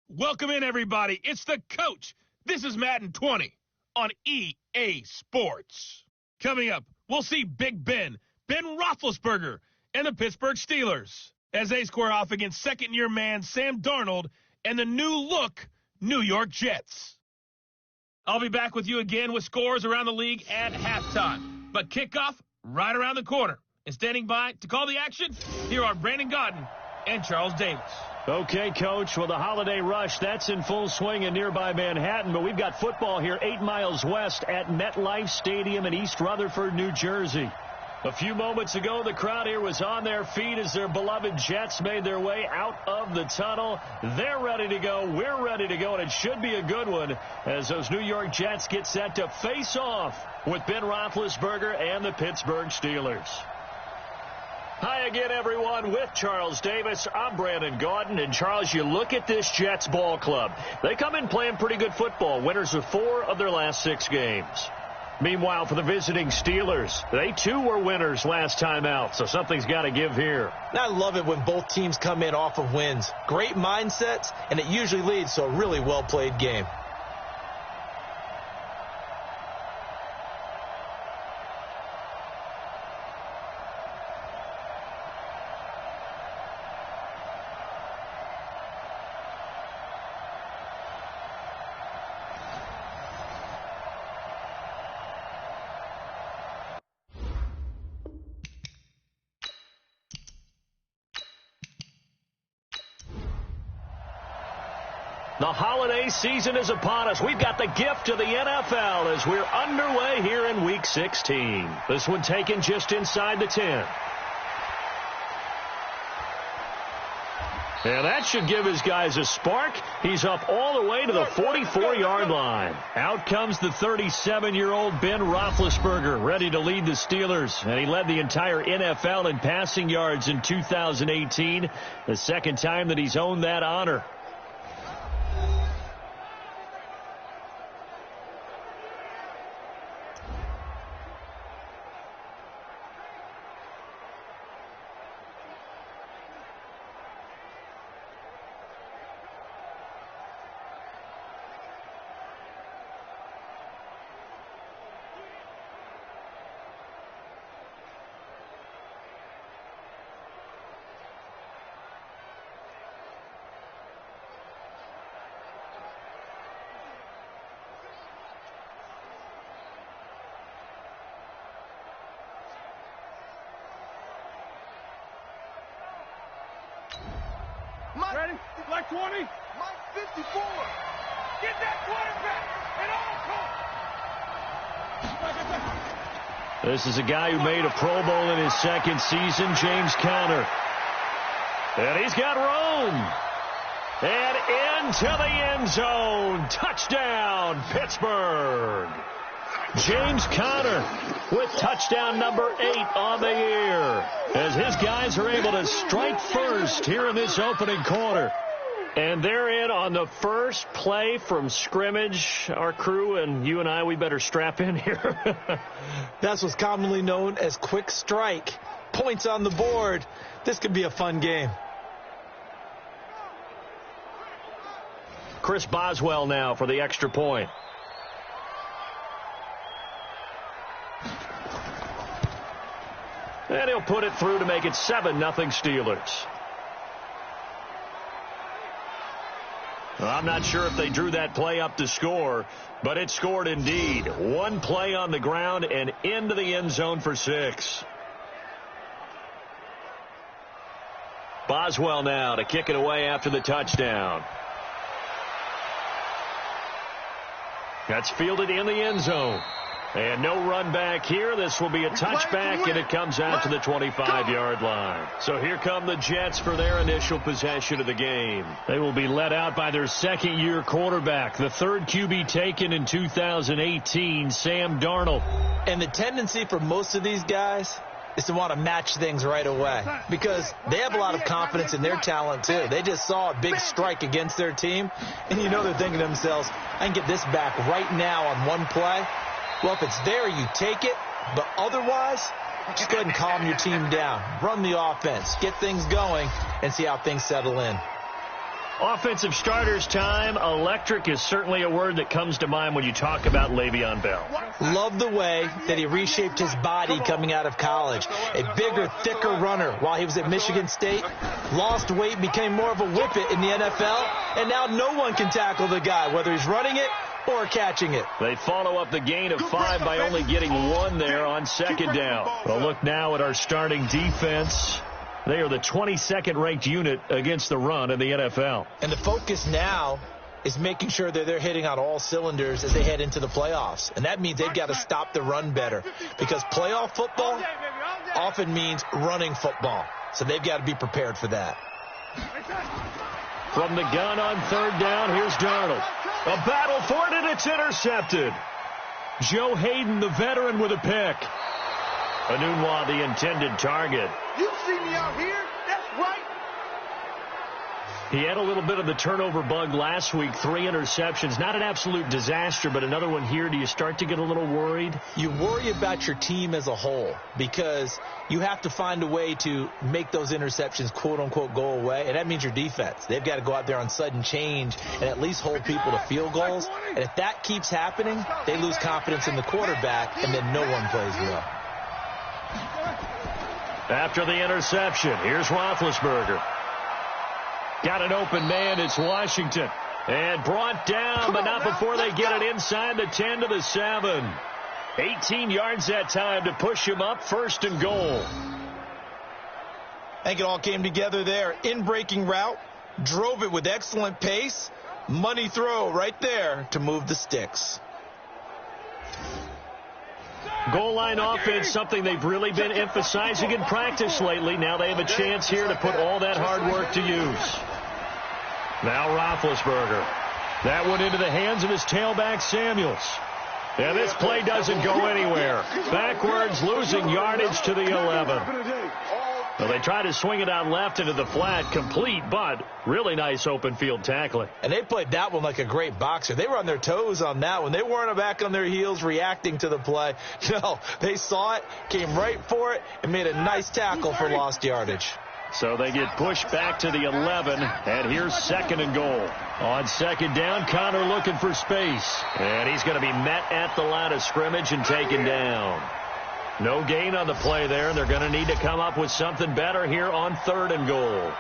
Welcome in, everybody. It's the coach. This is Madden 20 on EA Sports. Coming up, we'll see Big Ben Roethlisberger, and the Pittsburgh Steelers as they square off against second-year man Sam Darnold and the new-look New York Jets. I'll be back with you again with scores around the league at halftime. But kickoff right around the corner. And standing by to call the action, here are Brandon Godden and Charles Davis. Okay, Coach, well, the holiday rush, that's in full swing in nearby Manhattan, but we've got football here 8 miles west at MetLife Stadium in East Rutherford, New Jersey. A few moments ago, the crowd here was on their feet as their beloved Jets made their way out of the tunnel. They're ready to go. We're ready to go, and it should be a good one as those New York Jets get set to face off with Ben Roethlisberger and the Pittsburgh Steelers. Hi again, everyone. With Charles Davis, I'm Brandon Godden. And, Charles, you look at this Jets ball club. They come in playing pretty good football, winners of 4 of their last 6 games. Meanwhile, for the visiting Steelers, they, too, were winners last time out, so something's got to give here. And I love it when both teams come in off of wins. Great mindsets, and it usually leads to a really well-played game. The holiday season is upon us. We've got the gift of the NFL as we're underway here in Week 16. This one taken just inside the 10. And that should give his guys a spark. He's up all the way to the 44-yard line. Out comes the 37-year-old Ben Roethlisberger, ready to lead the Steelers. And he led the entire NFL in passing yards in 2018, the second time that he's owned that honor. Ready? Black 20. Mike 54. Get that quarterback. And all. This is a guy who made a Pro Bowl in his second season, James Conner. And he's got room. And into the end zone. Touchdown, Pittsburgh. James Conner with touchdown number 8 on the year as his guys are able to strike first here in this opening quarter. And they're in on the first play from scrimmage. Our crew and you and I, we better strap in here. That's what's commonly known as quick strike. Points on the board. This could be a fun game. Chris Boswell now for the extra point. And he'll put it through to make it 7-0 Steelers. Well, I'm not sure if they drew that play up to score, but it scored indeed. One play on the ground and into the end zone for 6. Boswell now to kick it away after the touchdown. That's fielded in the end zone. And no run back here. This will be a touchback, and it comes out to the 25-yard line. So here come the Jets for their initial possession of the game. They will be led out by their second-year quarterback, the third QB taken in 2018, Sam Darnold. And the tendency for most of these guys is to want to match things right away because they have a lot of confidence in their talent, too. They just saw a big strike against their team, and you know they're thinking to themselves, I can get this back right now on one play. Well, if it's there, you take it. But otherwise, just go ahead and calm your team down. Run the offense. Get things going and see how things settle in. Offensive starters time. Electric is certainly a word that comes to mind when you talk about Le'Veon Bell. Love the way that he reshaped his body coming out of college. A bigger, thicker runner while he was at Michigan State. Lost weight, became more of a whippet in the NFL. And now no one can tackle the guy, whether he's running it or catching it. They follow up the gain of 5 by only getting 1 there on second down. Well, look now at our starting defense. They are the 22nd ranked unit against the run in the NFL. And the focus now is making sure that they're hitting on all cylinders as they head into the playoffs. And that means they've got to stop the run better, because playoff football often means running football. So they've got to be prepared for that. From the gun on third down, here's Darnold. A battle for it, and it's intercepted. Joe Hayden, the veteran, with a pick. Anunwa, the intended target. You see me out here? That's right. He had a little bit of the turnover bug last week, 3 interceptions. Not an absolute disaster, but another one here. Do you start to get a little worried? You worry about your team as a whole, because you have to find a way to make those interceptions, quote-unquote, go away, and that means your defense. They've got to go out there on sudden change and at least hold people to field goals. And if that keeps happening, they lose confidence in the quarterback, and then no one plays well. After the interception, here's Roethlisberger. Got an open man. It's Washington. And brought down, but not before they get it inside the 10 to the 7. 18 yards that time to push him up, 1st and goal. I think it all came together there. In-breaking route, drove it with excellent pace. Money throw right there to move the sticks. Goal line offense, something they've really been emphasizing in practice lately. Now they have a chance here to put all that hard work to use. Now Roethlisberger. That one into the hands of his tailback, Samuels. And this play doesn't go anywhere. Backwards, losing yardage to the 11. Well, they try to swing it out left into the flat, complete, but really nice open field tackling. And they played that one like a great boxer. They were on their toes on that one. They weren't back on their heels reacting to the play. No, they saw it, came right for it, and made a nice tackle for lost yardage. So they get pushed back to the 11, and here's 2nd and goal. On second down, Connor looking for space. And he's going to be met at the line of scrimmage and taken down. No gain on the play there, and they're going to need to come up with something better here on 3rd and goal.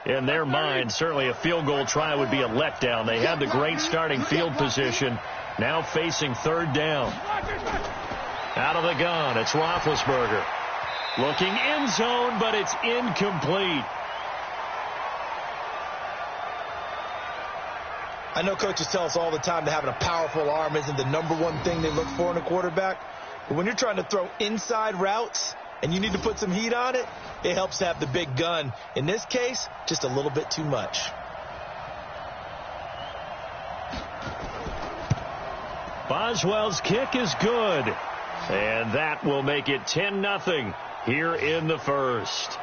In their mind, certainly a field goal try would be a letdown. They had the great starting field position, now facing 3rd down. Out of the gun, it's Roethlisberger. Looking end zone, but it's incomplete. I know coaches tell us all the time that having a powerful arm isn't the #1 thing they look for in a quarterback. But when you're trying to throw inside routes and you need to put some heat on it, it helps to have the big gun. In this case, just a little bit too much. Boswell's kick is good. And that will make it 10-0 here in the 1st.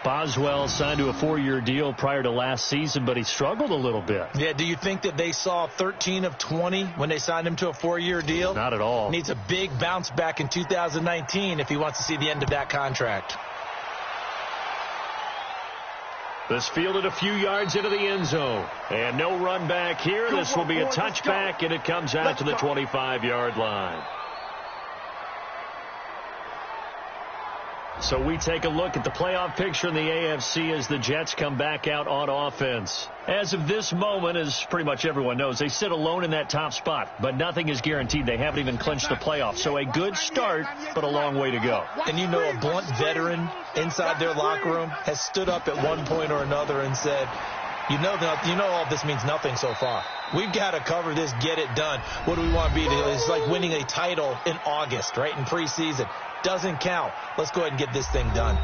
Boswell signed to a 4-year deal prior to last season, but he struggled a little bit. Yeah, do you think that they saw 13 of 20 when they signed him to a 4-year deal? Not at all. Needs a big bounce back in 2019 if he wants to see the end of that contract. This fielded a few yards into the end zone. And no run back here. This will be a touchback, and it comes out to the 25-yard line. So we take a look at the playoff picture in the AFC as the Jets come back out on offense. As of this moment, as pretty much everyone knows, they sit alone in that top spot, but nothing is guaranteed. They haven't even clinched the playoffs. So a good start, but a long way to go. And you know, a blunt veteran inside their locker room has stood up at one point or another and said, you know all this means nothing so far. We've got to cover this, get it done. What do we want to be? It's like winning a title in August, right, in preseason. Doesn't count. Let's go ahead and get this thing done.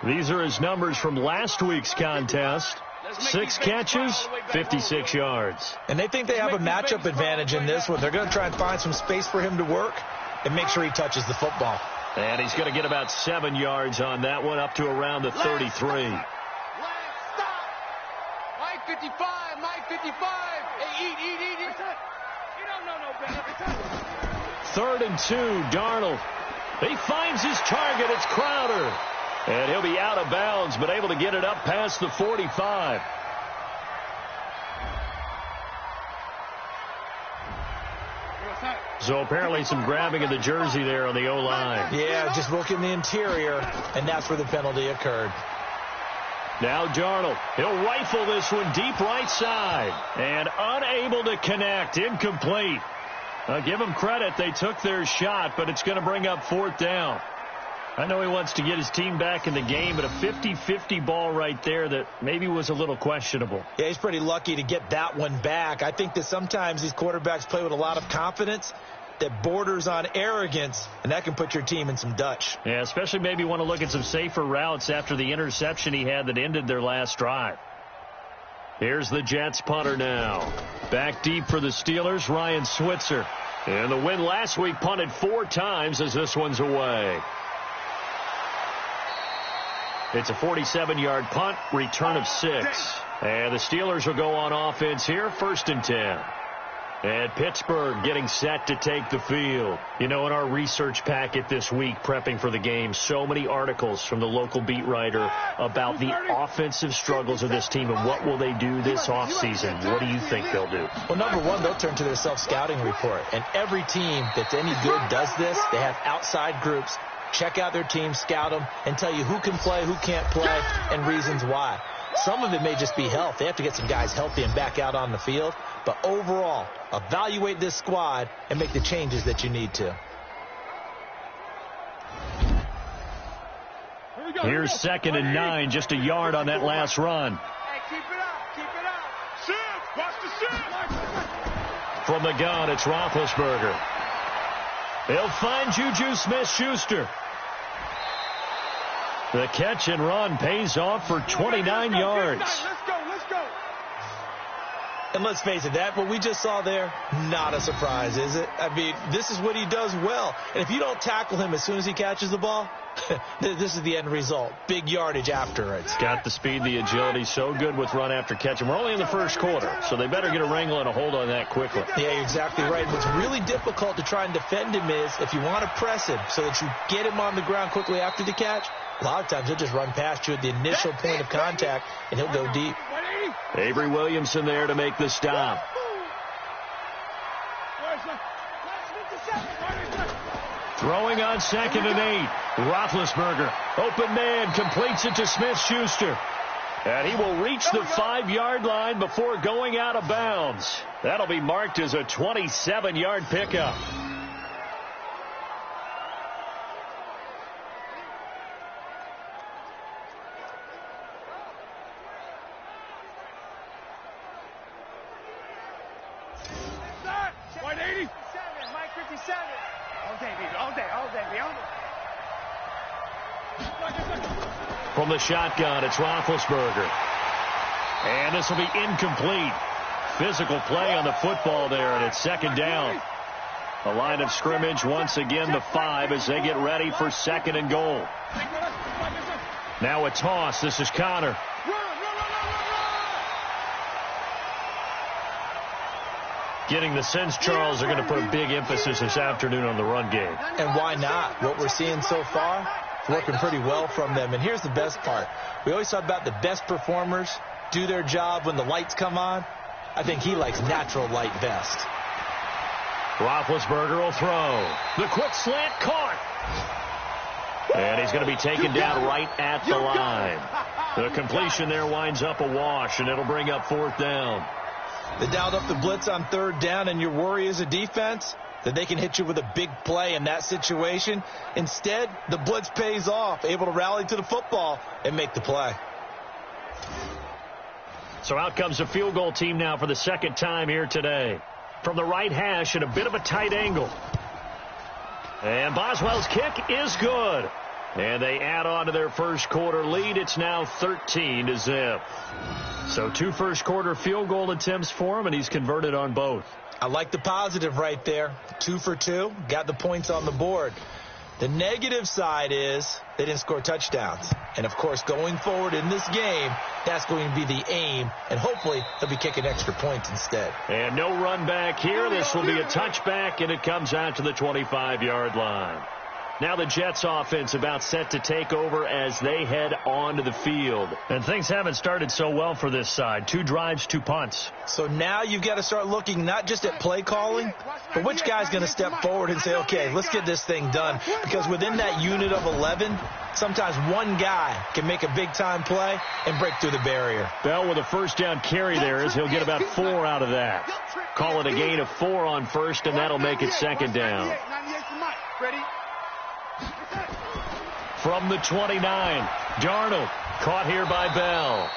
These are his numbers from last week's contest. 6 catches, 56 yards. And they think they have a matchup advantage in this one. They're going to try and find some space for him to work and make sure he touches the football. And he's going to get about 7 yards on that one, up to around the 33. Stop. Mike 55, Mike 55. Hey, eat. You don't know no better. 3rd and 2, Darnold. He finds his target. It's Crowder. And he'll be out of bounds, but able to get it up past the 45. So apparently some grabbing of the jersey there on the O-line. Yeah, just working the interior, and that's where the penalty occurred. Now Darnold. He'll rifle this one deep right side. And unable to connect. Incomplete. I'll give him credit. They took their shot, but it's going to bring up 4th down. I know he wants to get his team back in the game, but a 50-50 ball right there that maybe was a little questionable. Yeah, he's pretty lucky to get that one back. I think that sometimes these quarterbacks play with a lot of confidence that borders on arrogance, and that can put your team in some Dutch. Yeah, especially maybe want to look at some safer routes after the interception he had that ended their last drive. Here's the Jets punter now. Back deep for the Steelers, Ryan Switzer. And the win last week punted 4 times as this one's away. It's a 47-yard punt, return of 6. And the Steelers will go on offense here, 1st and 10. And Pittsburgh getting set to take the field. You know, in our research packet this week, prepping for the game, so many articles from the local beat writer about the offensive struggles of this team and what will they do this offseason. What do you think they'll do? Well, number one, they'll turn to their self-scouting report. And every team that's any good does this. They have outside groups. Check out their team, scout them, and tell you who can play, who can't play, and reasons why. Some of it may just be health. They have to get some guys healthy and back out on the field. But overall, evaluate this squad and make the changes that you need to. Here's 2nd and 9, just a yard on that last run. Hey, keep it up, keep it up. Shift, watch the shift. From the gun, it's Roethlisberger. He'll find Juju Smith-Schuster. The catch and run pays off for 29 yards. Let's go. And let's face it, that what we just saw there, not a surprise, is it? I mean, this is what he does well. And if you don't tackle him as soon as he catches the ball, this is the end result. Big yardage after it. Got the speed, the agility, so good with run after catch. And we're only in the first quarter, so they better get a wrangle and a hold on that quickly. Yeah, you're exactly right. What's really difficult to try and defend him is if you want to press him so that you get him on the ground quickly after the catch, a lot of times he'll just run past you at the initial point of contact, and he'll go deep. Avery Williamson there to make the stop. Throwing on 2nd and 8. Roethlisberger, open man, completes it to Smith-Schuster. And he will reach the 5-yard line before going out of bounds. That'll be marked as a 27-yard pickup. From the shotgun, it's Roethlisberger. And this will be incomplete. Physical play on the football there, and it's 2nd down. The line of scrimmage once again the 5 as they get ready for 2nd and goal. Now a toss. This is Connor. Getting the sense Charles are going to put a big emphasis this afternoon on the run game. And why not? What we're seeing so far, it's working pretty well from them. And here's the best part. We always talk about the best performers do their job when the lights come on. I think he likes natural light best. Roethlisberger will throw. The quick slant caught. And he's going to be taken down right at the line. The completion there winds up a wash, and it'll bring up 4th down. They dialed up the blitz on 3rd down, and your worry as a defense that they can hit you with a big play in that situation. Instead, the blitz pays off, able to rally to the football and make the play. So out comes a field goal team now for the 2nd time here today. From the right hash at a bit of a tight angle. And Boswell's kick is good. And they add on to their first quarter lead. It's now 13-0. So 2 first-quarter field goal attempts for him, and he's converted on both. I like the positive right there. 2 for 2. Got the points on the board. The negative side is they didn't score touchdowns. And, of course, going forward in this game, that's going to be the aim. And hopefully they'll be kicking extra points instead. And no run back here. This will be a touchback, and it comes out to the 25-yard line. Now the Jets offense about set to take over as they head onto the field. And things haven't started so well for this side. 2 drives, 2 punts. So now you've got to start looking not just at play calling, but which guy's going to step forward and say, okay, let's get this thing done. Because within that unit of 11, sometimes one guy can make a big-time play and break through the barrier. Bell with a first down carry there as he'll get about 4 out of that. Call it a gain of 4 on first, and that'll make it second down. From the 29, Darnold caught here by Bell.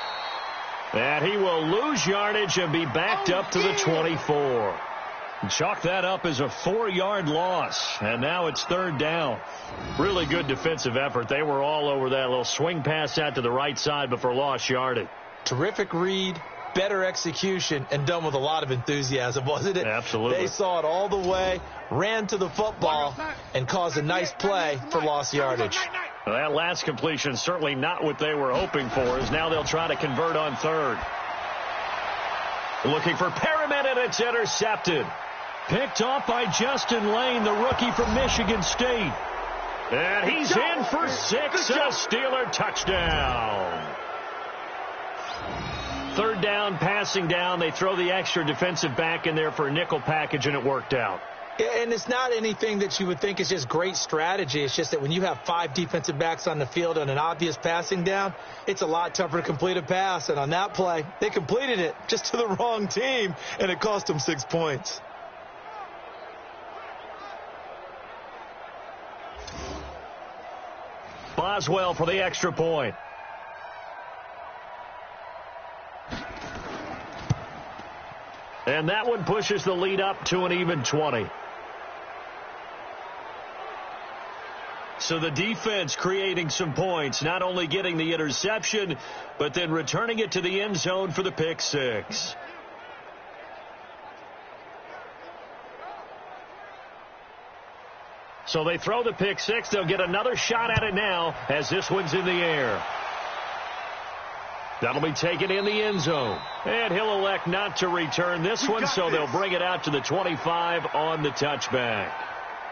And he will lose yardage and be backed up to the 24. Chalk that up as a 4-yard loss, and now it's third down. Really good defensive effort. They were all over that little swing pass out to the right side before lost yardage. Terrific read, better execution, and done with a lot of enthusiasm, wasn't it? Absolutely. They saw it all the way, ran to the football, and caused a nice play for lost yardage. Well, that last completion certainly not what they were hoping for, as now they'll try to convert on third. Looking for Perriman, and it's intercepted. Picked off by Justin Lane, the rookie from Michigan State. And he's in for 6, a Steeler touchdown. Third down, passing down. They throw the extra defensive back in there for a nickel package, and it worked out. And it's not anything that you would think is just great strategy. It's just that when you have 5 defensive backs on the field on an obvious passing down, it's a lot tougher to complete a pass. And on that play, they completed it just to the wrong team, and it cost them 6 points. Boswell for the extra point. And that one pushes the lead up to an even 20. So the defense creating some points, not only getting the interception, but then returning it to the end zone for the pick 6. So they throw the pick 6. They'll get another shot at it now as this one's in the air. That'll be taken in the end zone. And he'll elect not to return this one, so they'll bring it out to the 25 on the touchback.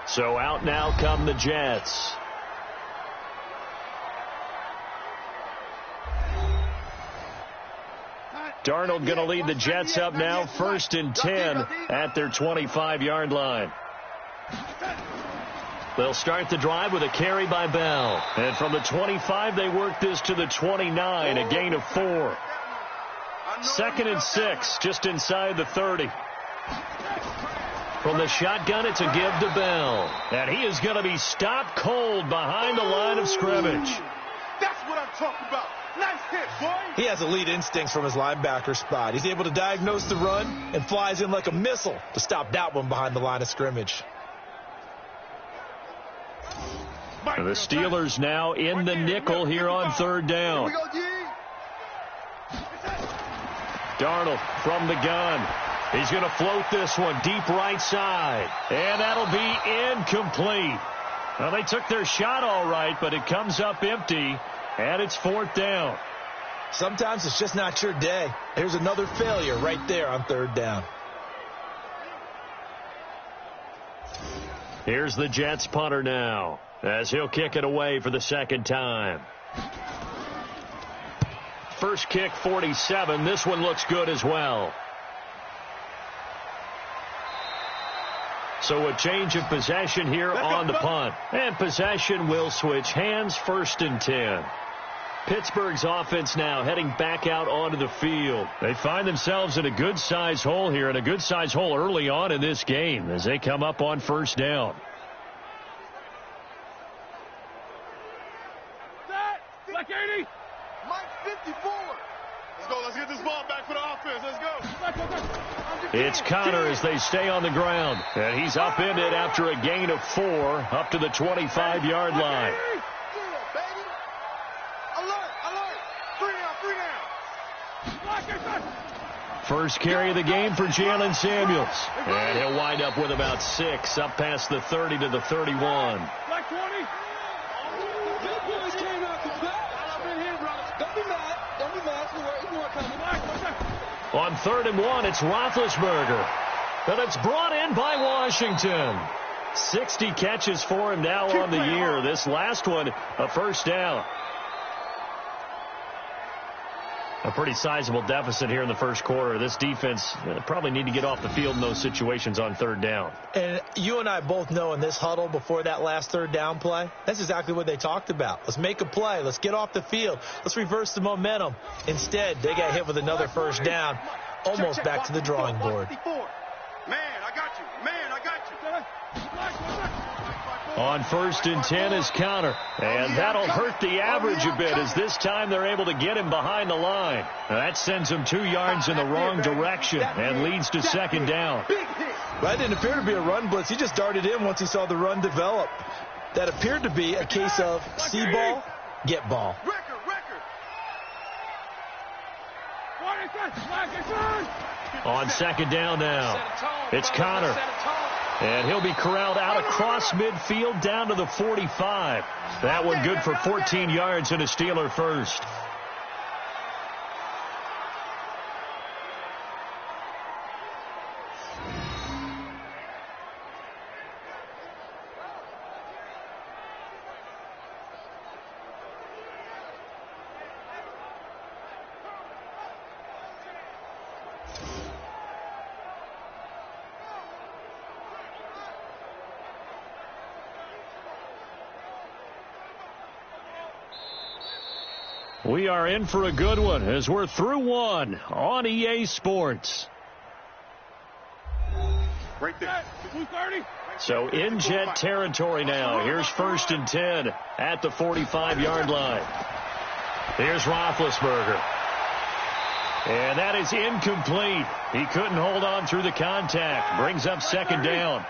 So out now come the Jets. Darnold going to lead the Jets up now, 1st and 10 at their 25-yard line. They'll start the drive with a carry by Bell. And from the 25, they work this to the 29, a gain of 4. 2nd and 6, just inside the 30. From the shotgun, it's a give to Bell. And he is going to be stopped cold behind the line of scrimmage. That's what I'm talking about. Nice hit, boy. He has elite instincts from his linebacker spot. He's able to diagnose the run and flies in like a missile to stop that one behind the line of scrimmage. And the Steelers now in the nickel here on third down. Darnold from the gun. He's going to float this one deep right side. And that'll be incomplete. Well, they took their shot all right, but it comes up empty, and it's 4th down. Sometimes it's just not your day. Here's another failure right there on third down. Here's the Jets punter now, as he'll kick it away for the 2nd time. First kick, 47. This one looks good as well. So a change of possession here on the punt. And possession will switch hands, 1st and 10. Pittsburgh's offense now heading back out onto the field. They find themselves in a good-sized hole here, and a good-sized hole early on in this game as they come up on 1st down. Black 80. Mike 54. Let's get this ball back for the offense. Let's go. It's Connor as they stay on the ground. And he's upended after a gain of 4 up to the 25-yard line. First carry of the game for Jalen Samuels. And he'll wind up with about 6 up past the 30 to the 31. Black 20. On 3rd and 1, it's Roethlisberger. But it's brought in by Washington. 60 catches for him now on the year. This last one, a first down. A pretty sizable deficit here in the first quarter. This defense probably need to get off the field in those situations on third down. And you and I both know in this huddle before that last third down play, that's exactly what they talked about. Let's make a play. Let's get off the field. Let's reverse the momentum. Instead, they got hit with another first down, almost back to the drawing board. Man, I got you. Man, I got you. On 1st and 10 is Counter. And that'll hurt the average a bit as this time they're able to get him behind the line. That sends him 2 yards in the wrong direction and leads to second down. That didn't appear to be a run blitz. He just darted in once he saw the run develop. That appeared to be a case of see ball, get ball. On second down now, it's Connor. And he'll be corralled out across midfield down to the 45. That one good for 14 yards and a Steeler first. We are in for a good one as we're through one on EA Sports. Right there. So in Jet territory now. Here's 1st and 10 at the 45-yard line. Here's Roethlisberger. And that is incomplete. He couldn't hold on through the contact. Brings up second down.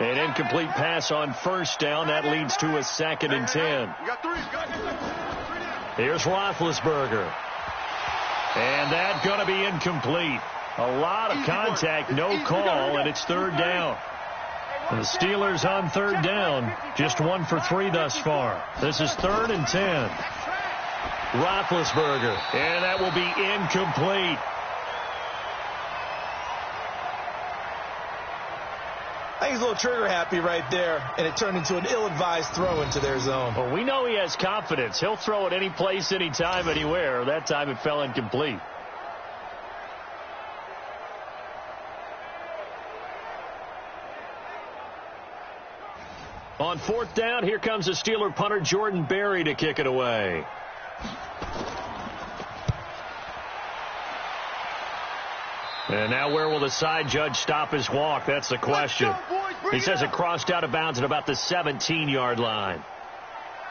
An incomplete pass on first down. That leads to a 2nd and 10. Here's Roethlisberger. And that's going to be incomplete. A lot of contact, no call, and it's third down. The Steelers on third down, just 1 for 3 thus far. This is 3rd and 10. Roethlisberger, and that will be incomplete. I think he's a little trigger happy right there, and it turned into an ill-advised throw into their zone. Well, we know he has confidence. He'll throw it any place, anytime, anywhere. That time it fell incomplete. On 4th down, here comes the Steeler punter Jordan Berry to kick it away. And now where will the side judge stop his walk? That's the question. He says it crossed out of bounds at about the 17-yard line.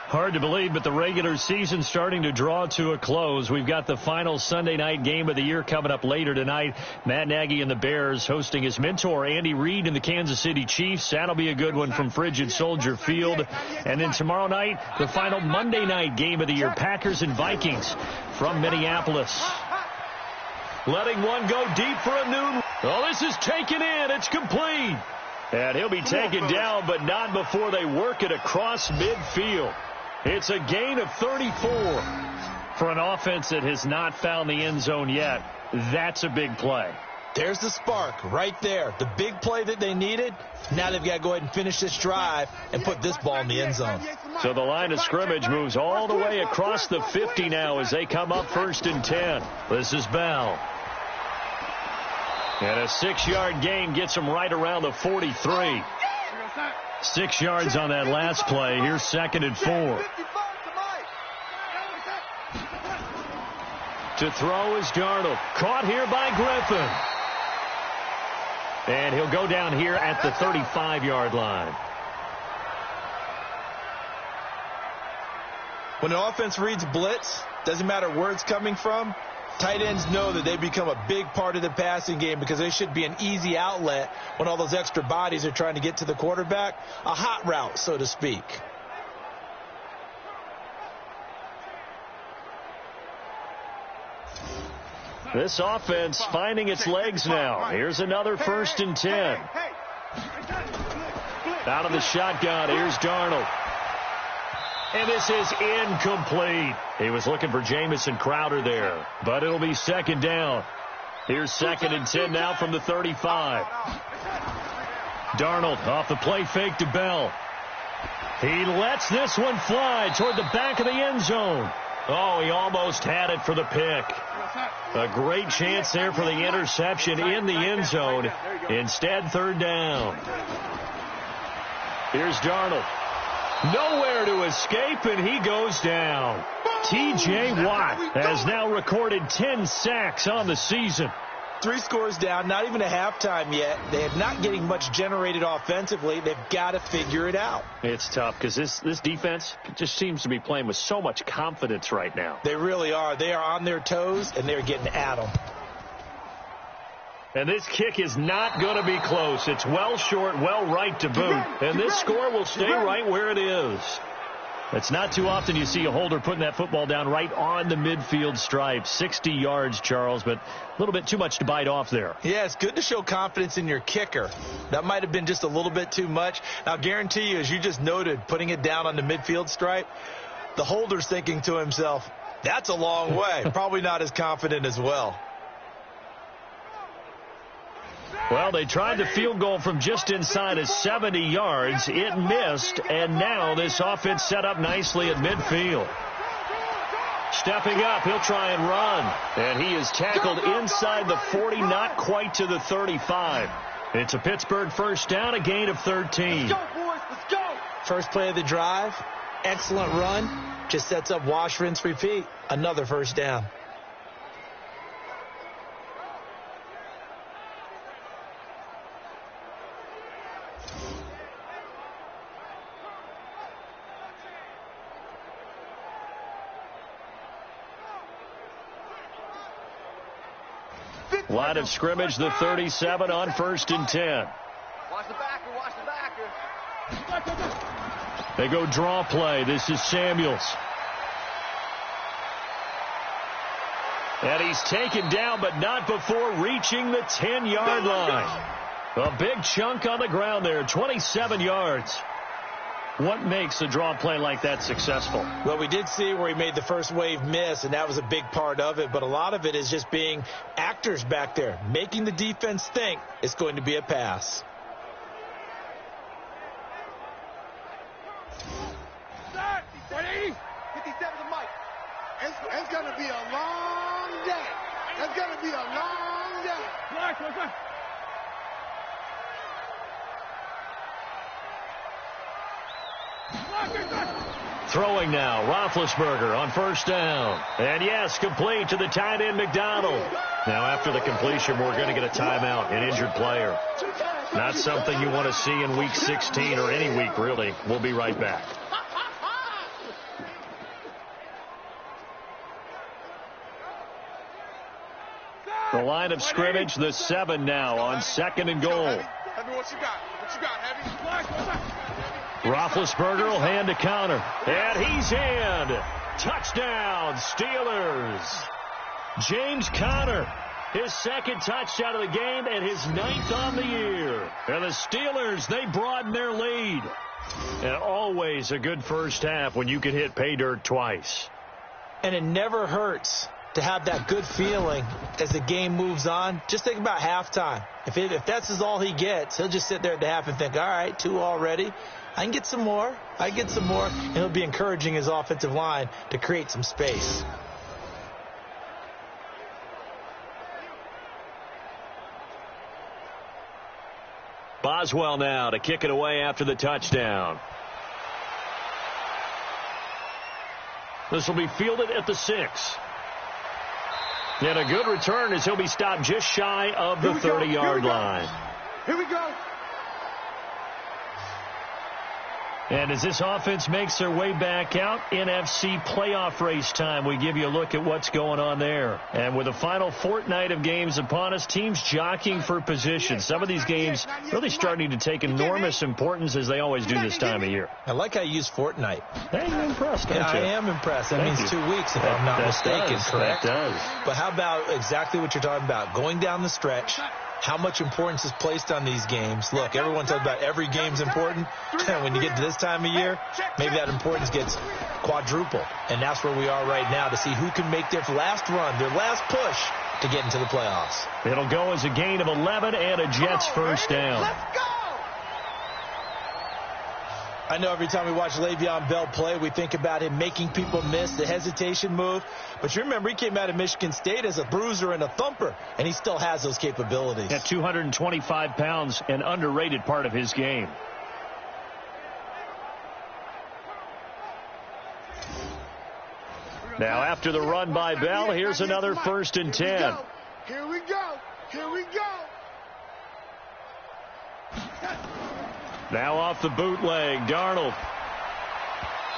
Hard to believe, but the regular season starting to draw to a close. We've got the final Sunday night game of the year coming up later tonight. Matt Nagy and the Bears hosting his mentor, Andy Reid, and the Kansas City Chiefs. That'll be a good one from Frigid Soldier Field. And then tomorrow night, the final Monday night game of the year, Packers and Vikings from Minneapolis. Letting one go deep for a noon. Oh, this is taken in. It's complete. And he'll be taken down, but not before they work it across midfield. It's a gain of 34. For an offense that has not found the end zone yet, that's a big play. There's the spark right there. The big play that they needed. Now they've got to go ahead and finish this drive and put this ball in the end zone. So the line of scrimmage moves all the way across the 50 now as they come up 1st and 10. This is Bell. And a 6-yard gain gets him right around the 43. 6 yards on that last play. Here's 2nd and 4. To throw is Darnold. Caught here by Griffin. And he'll go down here at the 35-yard line. When an offense reads blitz, doesn't matter where it's coming from, tight ends know that they become a big part of the passing game because they should be an easy outlet when all those extra bodies are trying to get to the quarterback. A hot route, so to speak. This offense finding its legs now. Here's another 1st and 10. Out of the shotgun, here's Darnold. And this is incomplete. He was looking for Jamison Crowder there, but it'll be 2nd down. Here's 2nd and 10 now from the 35. Darnold off the play fake to Bell. He lets this one fly toward the back of the end zone. Oh, he almost had it for the pick. A great chance there for the interception in the end zone. Instead, third down. Here's Darnold. Nowhere to escape, and he goes down. T.J. Watt has now recorded 10 sacks on the season. 3 scores down, not even a halftime yet. They are not getting much generated offensively. They've got to figure it out. It's tough because this defense just seems to be playing with so much confidence right now. They really are. They are on their toes, and they're getting at them. And this kick is not going to be close. It's well short, well right to boot. And this score will stay right where it is. It's not too often you see a holder putting that football down right on the midfield stripe. 60 yards, Charles, but a little bit too much to bite off there. Yeah, it's good to show confidence in your kicker. That might have been just a little bit too much. I'll guarantee you, as you just noted, putting it down on the midfield stripe, the holder's thinking to himself, that's a long way. Probably not as confident as well. Well, they tried the field goal from just inside of 70 yards. It missed, and now this offense set up nicely at midfield. Stepping up, he'll try and run. And he is tackled inside the 40, not quite to the 35. It's a Pittsburgh first down, a gain of 13. Let's go, boys. Let's go. First play of the drive, excellent run. Just sets up wash, rinse, repeat. Another first down. Line of scrimmage, the 37 on 1st and 10. Watch the backer, watch the backer. They go draw play. This is Samuels. And he's taken down, but not before reaching the 10-yard line. A big chunk on the ground there, 27 yards. What makes a draw play like that successful? Well, we did see where he made the first wave miss, and that was a big part of it. But a lot of it is just being actors back there, making the defense think it's going to be a pass. Start! 180! 57 to Mike. It's going to be a long day. It's going to be a long day. Right. Throwing now, Roethlisberger on first down. And yes, complete to the tight end, McDonald. Now after the completion, we're going to get a timeout, an injured player. Not something you want to see in week 16 or any week, really. We'll be right back. The line of scrimmage, the 7 now on 2nd and goal. Heavy, what you got? What you got, Heavy? Roethlisberger will hand to counter. And he's in. Touchdown, Steelers. James Conner, his 2nd touchdown of the game and his 9th on the year. And the Steelers, they broaden their lead. And always a good first half when you can hit pay dirt twice. And it never hurts to have that good feeling as the game moves on. Just think about halftime. If that's all he gets, he'll just sit there at the half and think, all right, 2 already. I can get some more. And he'll be encouraging his offensive line to create some space. Boswell now to kick it away after the touchdown. This will be fielded at the 6. And a good return as he'll be stopped just shy of the 30-yard line. Here we go. And as this offense makes their way back out, NFC playoff race time, we give you a look at what's going on there. And with the final fortnight of games upon us, teams jockeying for position. Some of these games really starting to take enormous importance as they always do this time of year. I like how you use fortnight. Hey, you're impressed, aren't you? I am impressed. That means 2 weeks, if I'm not mistaken, correct? That does. But how about exactly what you're talking about? Going down the stretch, how much importance is placed on these games. Look, everyone talks about every game's important. When you get to this time of year, maybe that importance gets quadruple. And that's where we are right now to see who can make their last run, their last push to get into the playoffs. It'll go as a gain of 11 and a Jets first down. Let's go! I know every time we watch Le'Veon Bell play, we think about him making people miss, the hesitation move. But you remember he came out of Michigan State as a bruiser and a thumper, and he still has those capabilities. At 225 pounds, an underrated part of his game. Now after the run by Bell, here's another 1st and 10. Here we go. Here we go. Now off the bootleg, Darnold.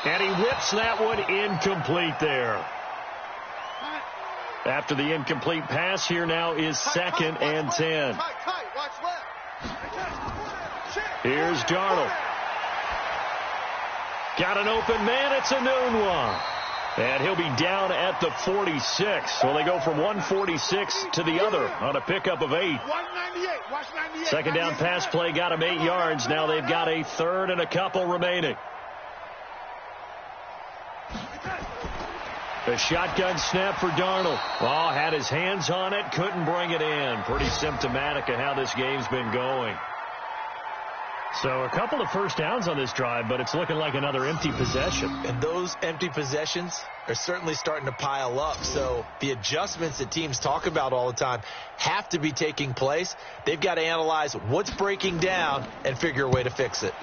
And he whips that one incomplete there. After the incomplete pass, here now is 2nd and 10. Here's Darnold. Got an open man. It's a known one. And he'll be down at the 46. So they go from 146 to the other on a pickup of 8. 2nd down pass play got him 8 yards. Now they've got a 3rd and a couple remaining. The shotgun snap for Darnold. Oh, had his hands on it, couldn't bring it in. Pretty symptomatic of how this game's been going. So a couple of 1st downs on this drive, but it's looking like another empty possession. And those empty possessions are certainly starting to pile up. So the adjustments that teams talk about all the time have to be taking place. They've got to analyze what's breaking down and figure a way to fix it.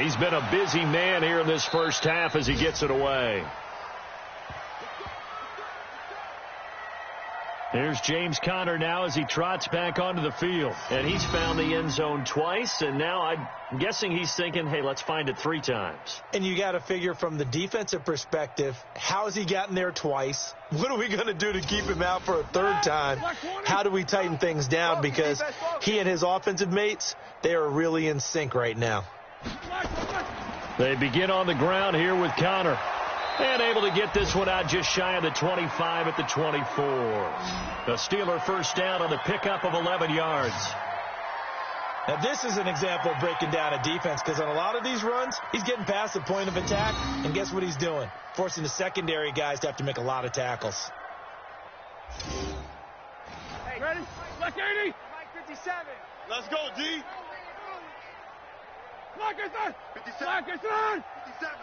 He's been a busy man here in this 1st half as he gets it away. Here's James Conner now as he trots back onto the field. And he's found the end zone twice, and now I'm guessing he's thinking, hey, let's find it 3 times. And you got to figure from the defensive perspective, how has he gotten there twice? What are we going to do to keep him out for a 3rd time? How do we tighten things down? Because he and his offensive mates, they are really in sync right now. They begin on the ground here with Conner. And able to get this one out just shy of the 25 at the 24. The Steeler 1st down on the pickup of 11 yards. Now this is an example of breaking down a defense, because on a lot of these runs, he's getting past the point of attack, and guess what he's doing? Forcing the secondary guys to have to make a lot of tackles. Hey, ready? Black 80. Mike 57. Let's go, D. Black is on. 57. Black is on. 57.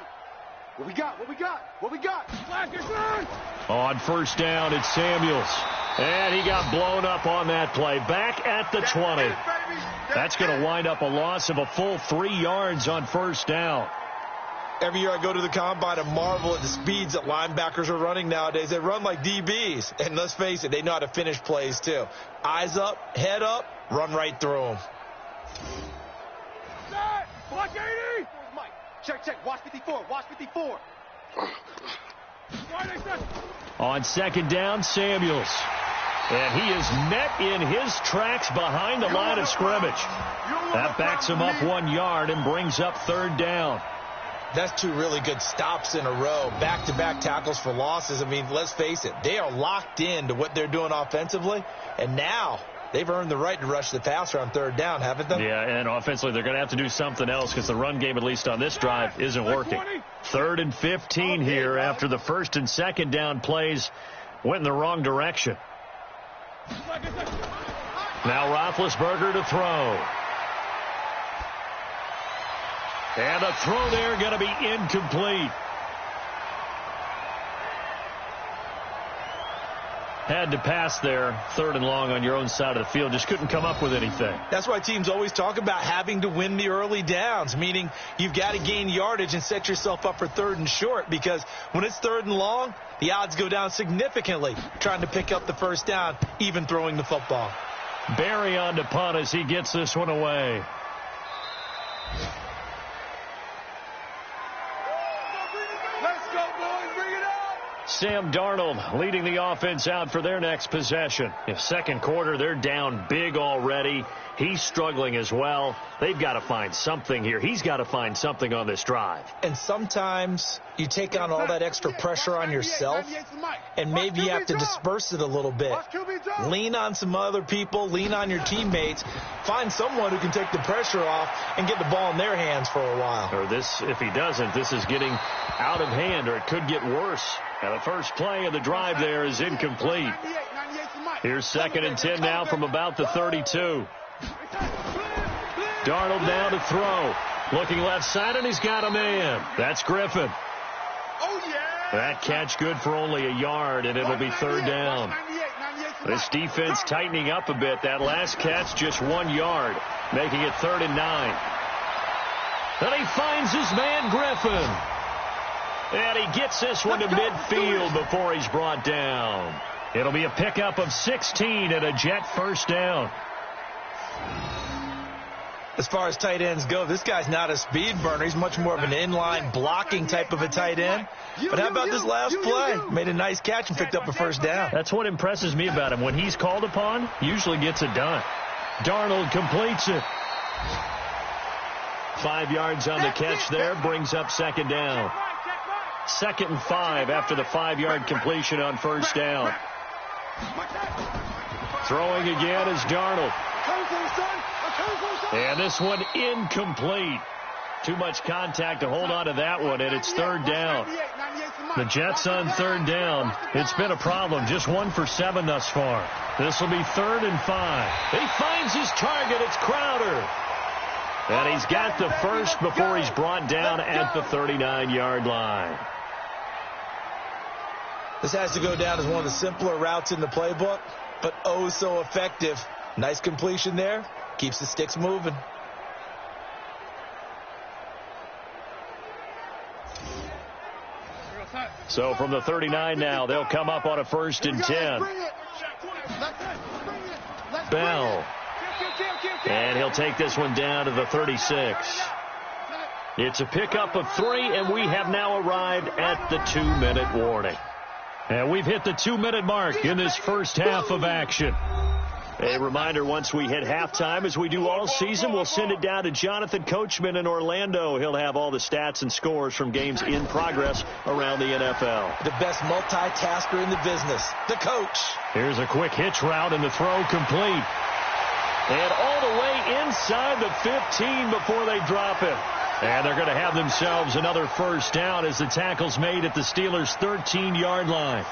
What we got? What we got? What we got? Black is on. On 1st down, it's Samuels. And he got blown up on that play. Back at the 20. That's going to wind up a loss of a full 3 yards on 1st down. Every year I go to the combine and marvel at the speeds that linebackers are running nowadays. They run like DBs. And let's face it, they know how to finish plays too. Eyes up, head up, run right through them. Block 80. Mike, check. Watch 54. Watch 54. On 2nd down, Samuels. And he is met in his tracks behind the line of scrimmage. That backs him up 1 yard and brings up 3rd down. That's 2 really good stops in a row. Back-to-back tackles for losses. I mean, let's face it, they are locked into what they're doing offensively. And now they've earned the right to rush the passer on 3rd down, haven't they? Yeah, and offensively they're going to have to do something else because the run game, at least on this drive, isn't working. 3rd and 15 here after the 1st and 2nd down plays went in the wrong direction. Now Roethlisberger to throw. And the throw there going to be incomplete. Had to pass there, 3rd and long on your own side of the field. Just couldn't come up with anything. That's why teams always talk about having to win the early downs, meaning you've got to gain yardage and set yourself up for 3rd and short, because when it's 3rd and long, the odds go down significantly trying to pick up the 1st down, even throwing the football. Barry on to punt as he gets this one away. Sam Darnold leading the offense out for their next possession. In 2nd quarter, they're down big already. He's struggling as well. They've got to find something here. He's got to find something on this drive. And sometimes you take on all that extra pressure on yourself, and maybe you have to disperse it a little bit. Lean on some other people. Lean on your teammates. Find someone who can take the pressure off and get the ball in their hands for a while. Or this, if he doesn't, this is getting out of hand, or it could get worse. Now the first play of the drive there is incomplete. Here's 2nd and 10 now from about the 32. Darnold now to throw. Looking left side, and he's got a man. That's Griffin. Oh, yeah. That catch good for only a yard, and it'll be third down. This defense tightening up a bit. That last catch, just 1 yard, making it 3rd and 9. Then he finds his man, Griffin. And he gets this one to midfield before he's brought down. It'll be a pickup of 16 and a Jet first down. As far as tight ends go, this guy's not a speed burner. He's much more of an inline blocking type of a tight end. But how about this last play? Made a nice catch and picked up a first down. That's what impresses me about him. When he's called upon, usually gets it done. Darnold completes it. 5 yards on the catch there, brings up second down. 2nd and 5 after the 5-yard completion on first down. Throwing again is Darnold. And this one incomplete. Too much contact to hold on to that one, and it's 3rd down. The Jets on 3rd down. It's been a problem. Just 1 for 7 thus far. This will be 3rd and 5. He finds his target. It's Crowder. And he's got the first before he's brought down at the 39-yard line. This has to go down as one of the simpler routes in the playbook, but oh so effective. Nice completion there. Keeps the sticks moving. So from the 39 now, they'll come up on a 1st and 10. Bell. And he'll take this one down to the 36. It's a pickup of 3, and we have now arrived at the 2-minute warning. And we've hit the 2-minute mark in this first half of action. A reminder, once we hit halftime, as we do all season, we'll send it down to Jonathan Coachman in Orlando. He'll have all the stats and scores from games in progress around the NFL. The best multitasker in the business, the coach. Here's a quick hitch route, and the throw complete. And all the way inside the 15 before they drop it. And they're going to have themselves another first down as the tackle's made at the Steelers' 13-yard line.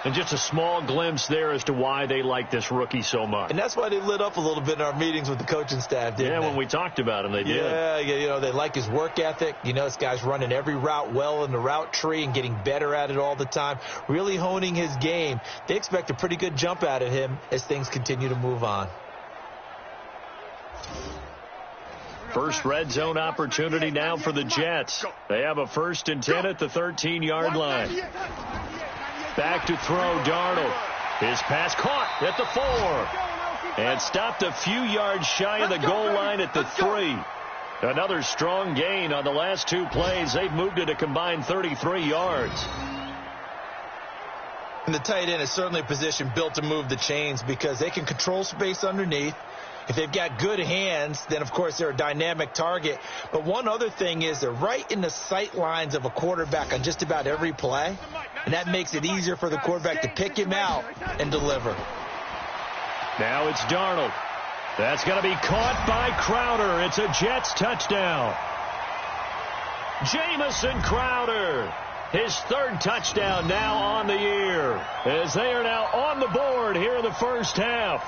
And just a small glimpse there as to why they like this rookie so much. And that's why they lit up a little bit in our meetings with the coaching staff, didn't they? When we talked about him, they did. Yeah, you know, they like his work ethic. You know, this guy's running every route well in the route tree and getting better at it all the time, really honing his game. They expect a pretty good jump out of him as things continue to move on. First red zone opportunity now for the Jets. They have a 1st and 10 at the 13-yard line. Back to throw, Darnold. His pass caught at the 4. And stopped a few yards shy of the goal line at the 3. Another strong gain on the last 2 plays. They've moved it a combined 33 yards. And the tight end is certainly a position built to move the chains because they can control space underneath. If they've got good hands, then, of course, they're a dynamic target. But one other thing is they're right in the sight lines of a quarterback on just about every play. And that makes it easier for the quarterback to pick him out and deliver. Now it's Darnold. That's going to be caught by Crowder. It's a Jets touchdown. Jamison Crowder. His 3rd touchdown now on the year. As they are now on the board here in the first half.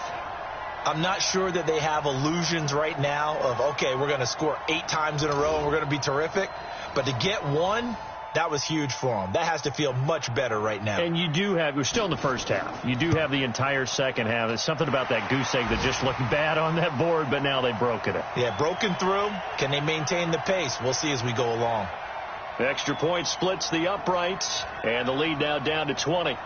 I'm not sure that they have illusions right now of, okay, we're going to score 8 times in a row and we're going to be terrific. But to get 1, that was huge for them. That has to feel much better right now. And you do have, we're still in the first half. You do have the entire second half. There's something about that goose egg that just looked bad on that board, but now they've broken it. Yeah, broken through. Can they maintain the pace? We'll see as we go along. Extra point splits the uprights, and the lead now down to 20.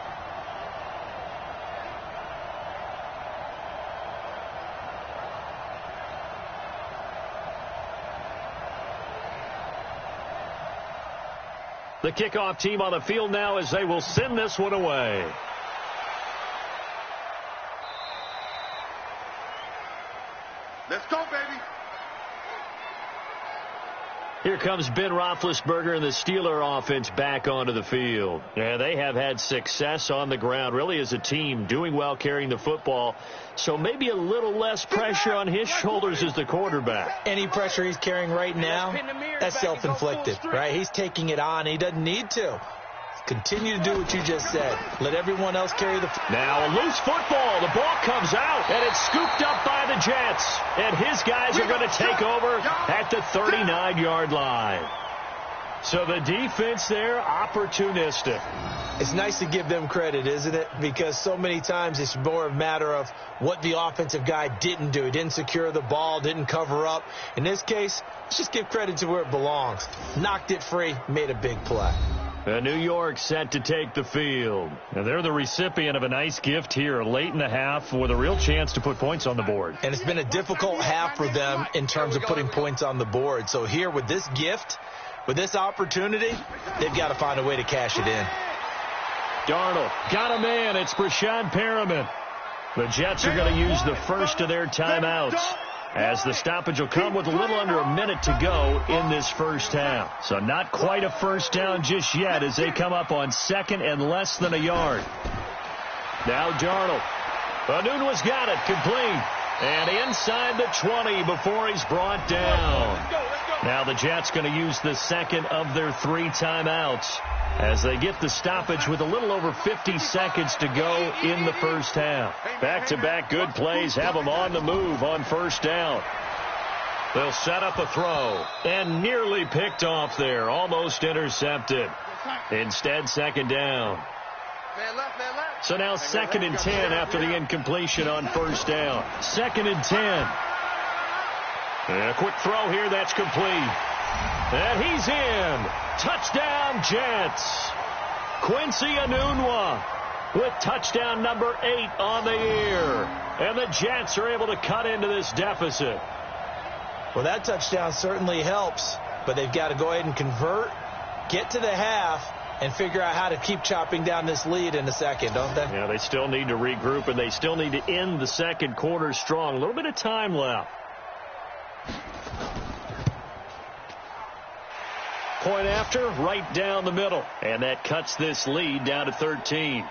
The kickoff team on the field now as they will send this one away. Let's go, baby. Here comes Ben Roethlisberger and the Steeler offense back onto the field. Yeah, they have had success on the ground, really as a team, doing well carrying the football. So maybe a little less pressure on his shoulders as the quarterback. Any pressure he's carrying right now, that's self-inflicted, right? He's taking it on. He doesn't need to. Continue to do what you just said. Let everyone else carry the... Now a loose football. The ball comes out, and it's scooped up by the Jets. And his guys are going to take over at the 39-yard line. So the defense there, opportunistic. It's nice to give them credit, isn't it? Because so many times it's more a matter of what the offensive guy didn't do. He didn't secure the ball, didn't cover up. In this case, let's just give credit to where it belongs. Knocked it free, made a big play. New York set to take the field. And they're the recipient of a nice gift here late in the half with a real chance to put points on the board. And it's been a difficult half for them in terms of putting points on the board. So here with this gift, with this opportunity, they've got to find a way to cash it in. Darnold got a man. It's Brashad Perriman. The Jets are going to use the first of their timeouts, as the stoppage will come with a little under a minute to go in this first half. So not quite a first down just yet as they come up on second and less than a yard. Now Darnold. Anunwa's got it. Complete. And inside the 20 before he's brought down. Now the Jets going to use the second of their 3 timeouts as they get the stoppage with a little over 50 seconds to go in the first half. Back-to-back good plays have them on the move on first down. They'll set up a throw and nearly picked off there, almost intercepted. Instead, second down. So now 2nd and 10 after the incompletion on first down. 2nd and 10. And a quick throw here that's complete. And he's in. Touchdown, Jets. Quincy Enunwa with touchdown number 8 on the year. And the Jets are able to cut into this deficit. Well, that touchdown certainly helps, but they've got to go ahead and convert, get to the half, and figure out how to keep chopping down this lead in the second, don't they? Yeah, they still need to regroup, and they still need to end the second quarter strong. A little bit of time left. Point after, right down the middle. And that cuts this lead down to 13.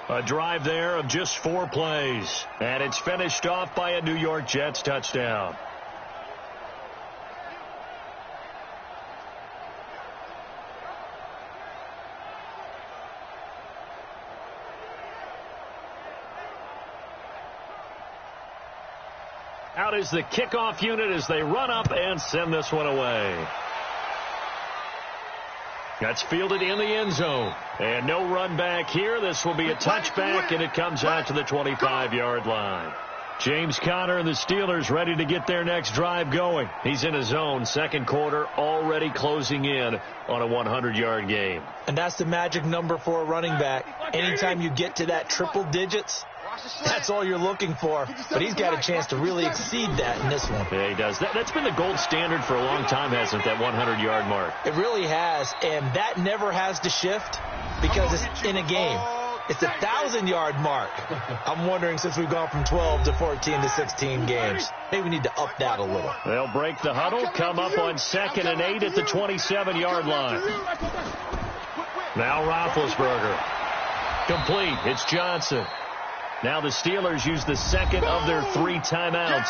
A drive there of just 4 plays. And it's finished off by a New York Jets touchdown. Out is the kickoff unit as they run up and send this one away. That's fielded in the end zone. And no run back here. This will be a touchback, and it comes out to the 25-yard line. James Conner and the Steelers ready to get their next drive going. He's in his zone, second quarter, already closing in on a 100-yard game. And that's the magic number for a running back. Anytime you get to that triple digits, that's all you're looking for. But he's got a chance to really exceed that in this one. Yeah, he does. That's been the gold standard for a long time, hasn't it, that 100-yard mark? It really has, and that never has to shift because it's in a game. It's a 1,000-yard mark. I'm wondering, since we've gone from 12 to 14 to 16 games, maybe we need to up that a little. They'll break the huddle, come up on 2nd and 8 at the 27-yard line. Now Roethlisberger. Complete. It's Johnson. Now the Steelers use the second of their 3 timeouts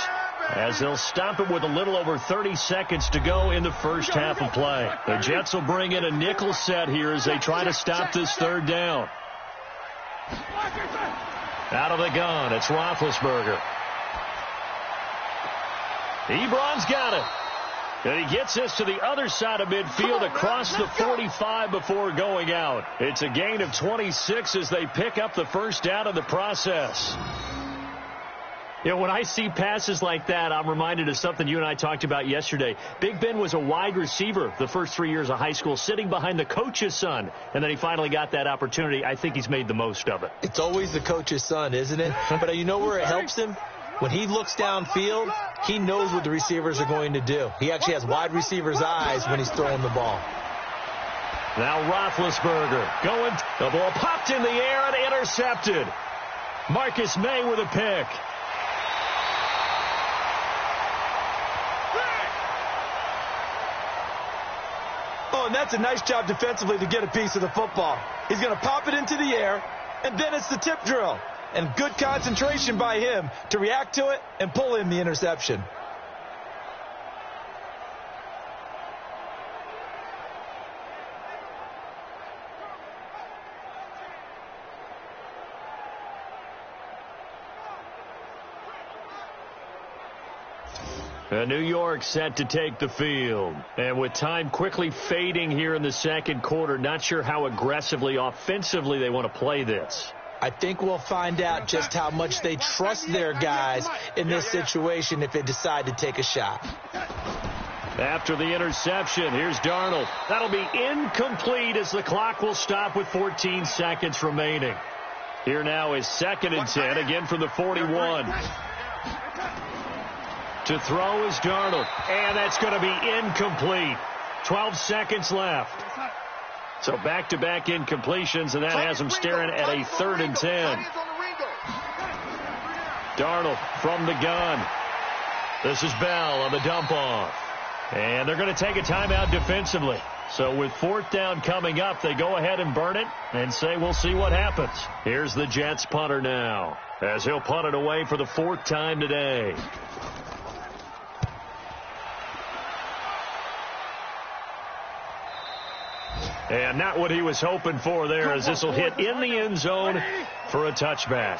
as they'll stop it with a little over 30 seconds to go in the first half of play. The Jets will bring in a nickel set here as they try to stop this third down. Out of the gun, it's Roethlisberger. Ebron's got it. And he gets this to the other side of midfield across the 45 before going out. It's a gain of 26 as they pick up the first down in the process. You know, when I see passes like that, I'm reminded of something you and I talked about yesterday. Big Ben was a wide receiver the first 3 years of high school, sitting behind the coach's son, and then he finally got that opportunity. I think he's made the most of it. It's always the coach's son, isn't it? But you know where it helps him? When he looks downfield, he knows what the receivers are going to do. He actually has wide receivers' eyes when he's throwing the ball. Now Roethlisberger going. The ball popped in the air and intercepted. Marcus May with a pick. Oh, and that's a nice job defensively to get a piece of the football. He's going to pop it into the air, and then it's the tip drill. And good concentration by him to react to it and pull in the interception. New York set to take the field. And with time quickly fading here in the second quarter, not sure how aggressively, offensively they want to play this. I think we'll find out just how much they trust their guys in this situation if they decide to take a shot. After the interception, here's Darnold. That'll be incomplete as the clock will stop with 14 seconds remaining. Here now is 2nd and 10, again from the 41. To throw is Darnold, and that's going to be incomplete. 12 seconds left. So back-to-back incompletions, and that has them staring at a 3rd and 10. Darnold from the gun. This is Bell on the dump-off. And they're going to take a timeout defensively. So with 4th down coming up, they go ahead and burn it and say we'll see what happens. Here's the Jets punter now, as he'll punt it away for the 4th time today. And not what he was hoping for there, as this will hit in the end zone for a touchback.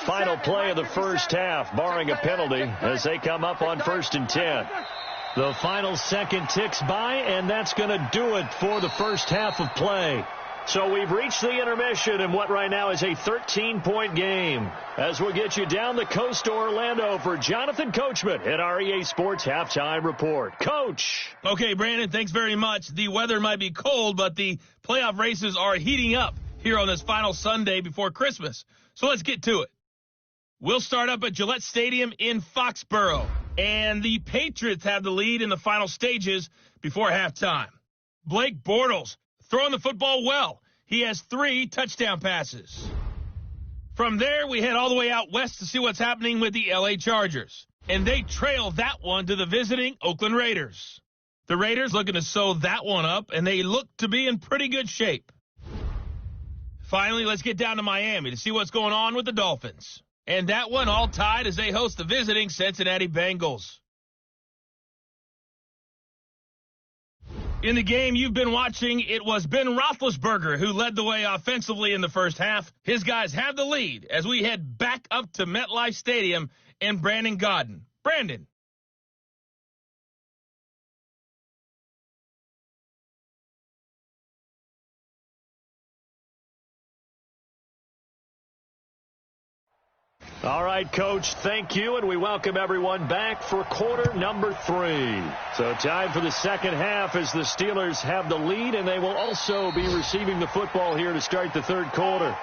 Final play of the first half, barring a penalty, as they come up on 1st and 10. The final second ticks by, and that's going to do it for the first half of play. So we've reached the intermission in what right now is a 13-point game, as we'll get you down the coast to Orlando for Jonathan Coachman at our EA Sports Halftime Report. Coach. Okay, Brandon, thanks very much. The weather might be cold, but the playoff races are heating up here on this final Sunday before Christmas. So let's get to it. We'll start up at Gillette Stadium in Foxborough, and the Patriots have the lead in the final stages before halftime. Blake Bortles throwing the football well. He has 3 touchdown passes. From there, we head all the way out west to see what's happening with the LA Chargers. And they trail that one to the visiting Oakland Raiders. The Raiders looking to sew that one up, and they look to be in pretty good shape. Finally, let's get down to Miami to see what's going on with the Dolphins. And that one all tied as they host the visiting Cincinnati Bengals. In the game you've been watching, it was Ben Roethlisberger who led the way offensively in the first half. His guys have the lead as we head back up to MetLife Stadium and Brandon Godden. Brandon. All right, Coach, thank you, and we welcome everyone back for quarter number 3. So time for the second half as the Steelers have the lead, and they will also be receiving the football here to start the third quarter.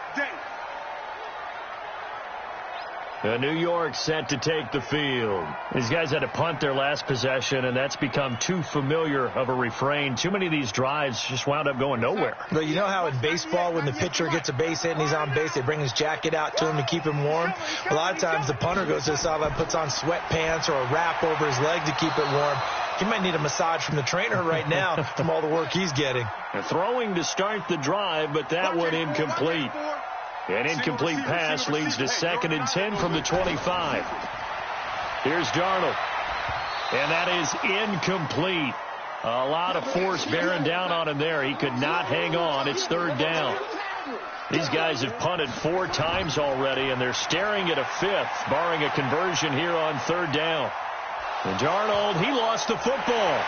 New York set to take the field. These guys had to punt their last possession, and that's become too familiar of a refrain. Too many of these drives just wound up going nowhere. But you know how in baseball, when the pitcher gets a base hit and he's on base, they bring his jacket out to him to keep him warm? A lot of times the punter goes to the sideline, puts on sweatpants or a wrap over his leg to keep it warm. He might need a massage from the trainer right now from all the work he's getting. Throwing to start the drive, but that one incomplete. An incomplete pass leads to 2nd and 10 from the 25. Here's Darnold. And that is incomplete. A lot of force bearing down on him there. He could not hang on. It's 3rd down. These guys have punted 4 times already, and they're staring at a 5th, barring a conversion here on 3rd down. And Darnold, he lost the football.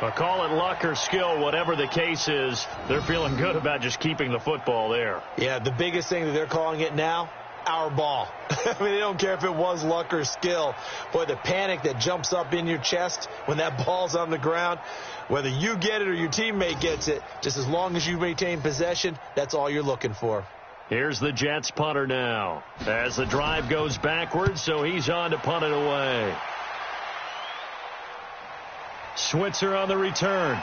But call it luck or skill, whatever the case is, they're feeling good about just keeping the football there. Yeah, the biggest thing that they're calling it now, our ball. I mean, they don't care if it was luck or skill. Boy, the panic that jumps up in your chest when that ball's on the ground, whether you get it or your teammate gets it, just as long as you maintain possession, that's all you're looking for. Here's the Jets punter now as the drive goes backwards, so he's on to punt it away. Switzer on the return.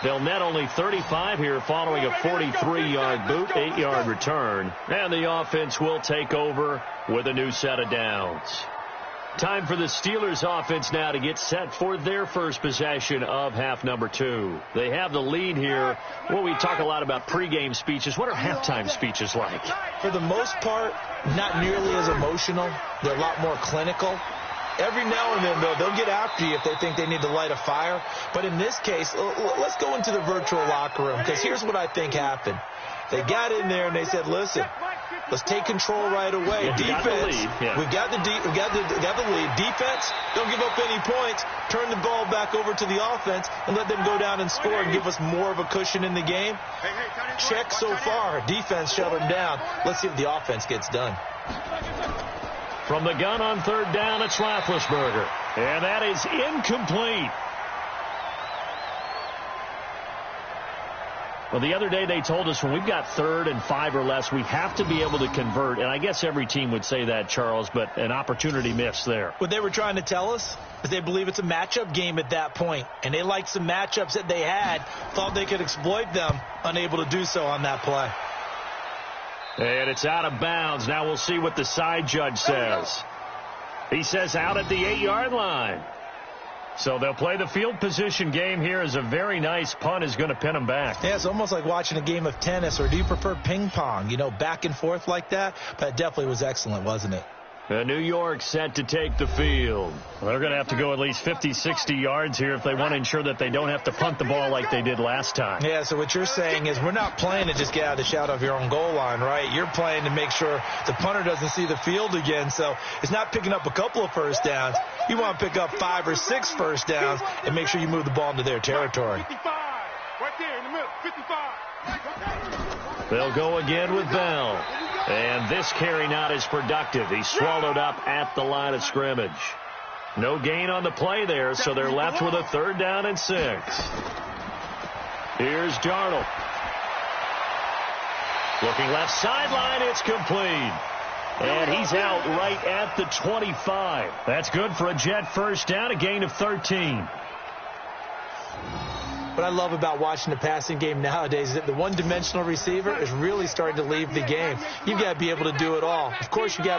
They'll net only 35 here following a 43-yard boot, 8-yard return. And the offense will take over with a new set of downs. Time for the Steelers offense now to get set for their first possession of half number 2. They have the lead here. Well, we talk a lot about pregame speeches. What are halftime speeches like? For the most part, not nearly as emotional. They're a lot more clinical. Every now and then, though, they'll get after you if they think they need to light a fire. But in this case, let's go into the virtual locker room, because here's what I think happened. They got in there and they said, listen, let's take control right away. Yeah, Defense, we've got the lead. Defense, don't give up any points. Turn the ball back over to the offense and let them go down and score and give us more of a cushion in the game. Check so far. Defense shut them down. Let's see if the offense gets done. From the gun on third down, it's Roethlisberger. And that is incomplete. Well, the other day they told us when we've got 3rd and 5 or less, we have to be able to convert. And I guess every team would say that, Charles, but an opportunity missed there. What they were trying to tell us is they believe it's a matchup game at that point. And they liked some matchups that they had, thought they could exploit them, unable to do so on that play. And it's out of bounds. Now we'll see what the side judge says. He says out at the 8-yard line. So they'll play the field position game here as a very nice punt is going to pin them back. Yeah, it's almost like watching a game of tennis, or do you prefer ping pong? You know, back and forth like that? But it definitely was excellent, wasn't it? New York set to take the field. They're going to have to go at least 50, 60 yards here if they want to ensure that they don't have to punt the ball like they did last time. Yeah, so what you're saying is we're not playing to just get out of the shadow of your own goal line, right? You're playing to make sure the punter doesn't see the field again. So it's not picking up a couple of first downs. You want to pick up 5 or 6 first downs and make sure you move the ball into their territory. 55, right there in the middle, 55. They'll go again with Bell. And this carry not as productive. He's swallowed up at the line of scrimmage. No gain on the play there, so they're left with a 3rd down and 6. Here's Darnold. Looking left sideline, it's complete. And he's out right at the 25. That's good for a Jet first down, a gain of 13. What I love about watching the passing game nowadays is that the one-dimensional receiver is really starting to leave the game. You've got to be able to do it all. Of course, you got to